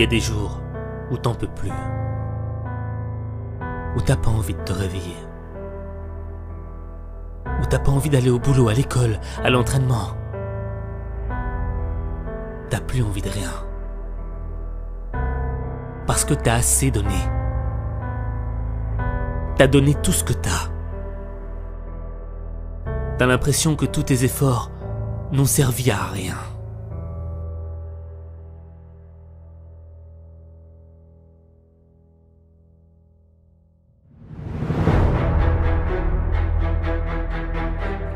y a des jours où t'en peux plus, où t'as pas envie de te réveiller, où t'as pas envie d'aller au boulot, à l'école, à l'entraînement. T'as plus envie de rien. Parce que t'as assez donné. T'as donné tout ce que t'as. T'as l'impression que tous tes efforts n'ont servi à rien.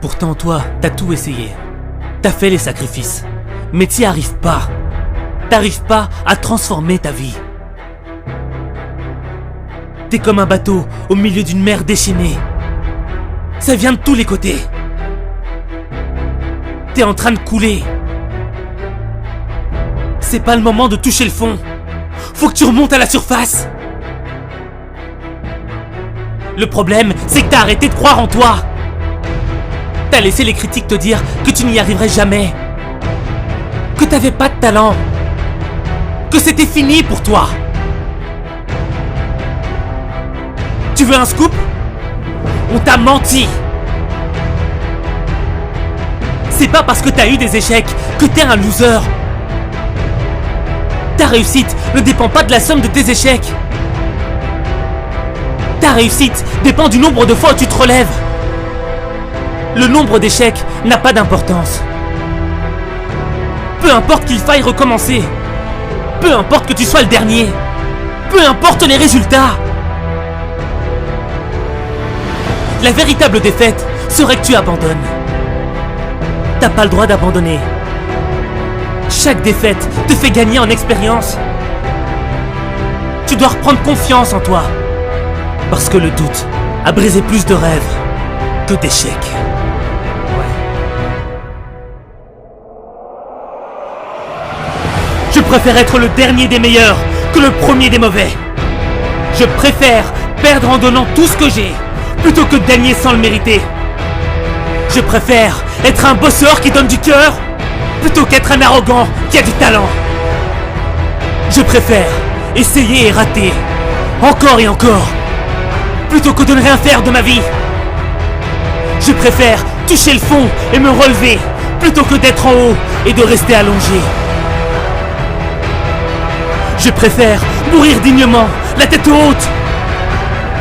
Pourtant toi, t'as tout essayé. T'as fait les sacrifices. Mais t'y arrives pas. T'arrives pas à transformer ta vie. T'es comme un bateau au milieu d'une mer déchaînée. Ça vient de tous les côtés. T'es en train de couler. C'est pas le moment de toucher le fond. Faut que tu remontes à la surface. Le problème, c'est que t'as arrêté de croire en toi. T'as laissé les critiques te dire que tu n'y arriverais jamais. Que t'avais pas de talent. Que c'était fini pour toi. Tu veux un scoop? On t'a menti. C'est pas parce que t'as eu des échecs que t'es un loser. Ta réussite ne dépend pas de la somme de tes échecs. Ta réussite dépend du nombre de fois où tu te relèves. Le nombre d'échecs n'a pas d'importance. Peu importe qu'il faille recommencer. Peu importe que tu sois le dernier. Peu importe les résultats. La véritable défaite serait que tu abandonnes. T'as pas le droit d'abandonner. Chaque défaite te fait gagner en expérience. Tu dois reprendre confiance en toi. Parce que le doute a brisé plus de rêves que d'échecs. Je préfère être le dernier des meilleurs que le premier des mauvais. Je préfère perdre en donnant tout ce que j'ai plutôt que de gagner sans le mériter. Je préfère être un bosseur qui donne du cœur plutôt qu'être un arrogant qui a du talent. Je préfère essayer et rater encore et encore plutôt que de ne rien faire de ma vie. Je préfère toucher le fond et me relever plutôt que d'être en haut et de rester allongé. Je préfère mourir dignement, la tête haute,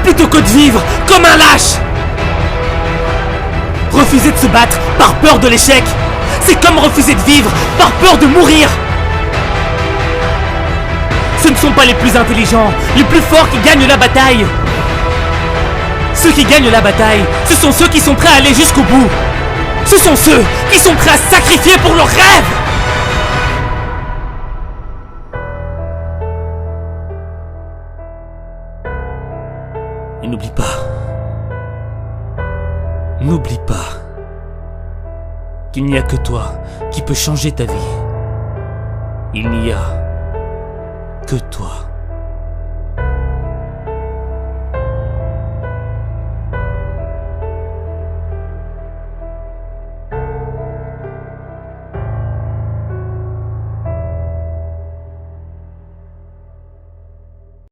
plutôt que de vivre comme un lâche. Refuser de se battre par peur de l'échec, c'est comme refuser de vivre par peur de mourir. Ce ne sont pas les plus intelligents, les plus forts qui gagnent la bataille. Ceux qui gagnent la bataille, ce sont ceux qui sont prêts à aller jusqu'au bout. Ce sont ceux qui sont prêts à sacrifier pour leurs rêves. Et n'oublie pas qu'il n'y a que toi qui peux changer ta vie. Il n'y a que toi.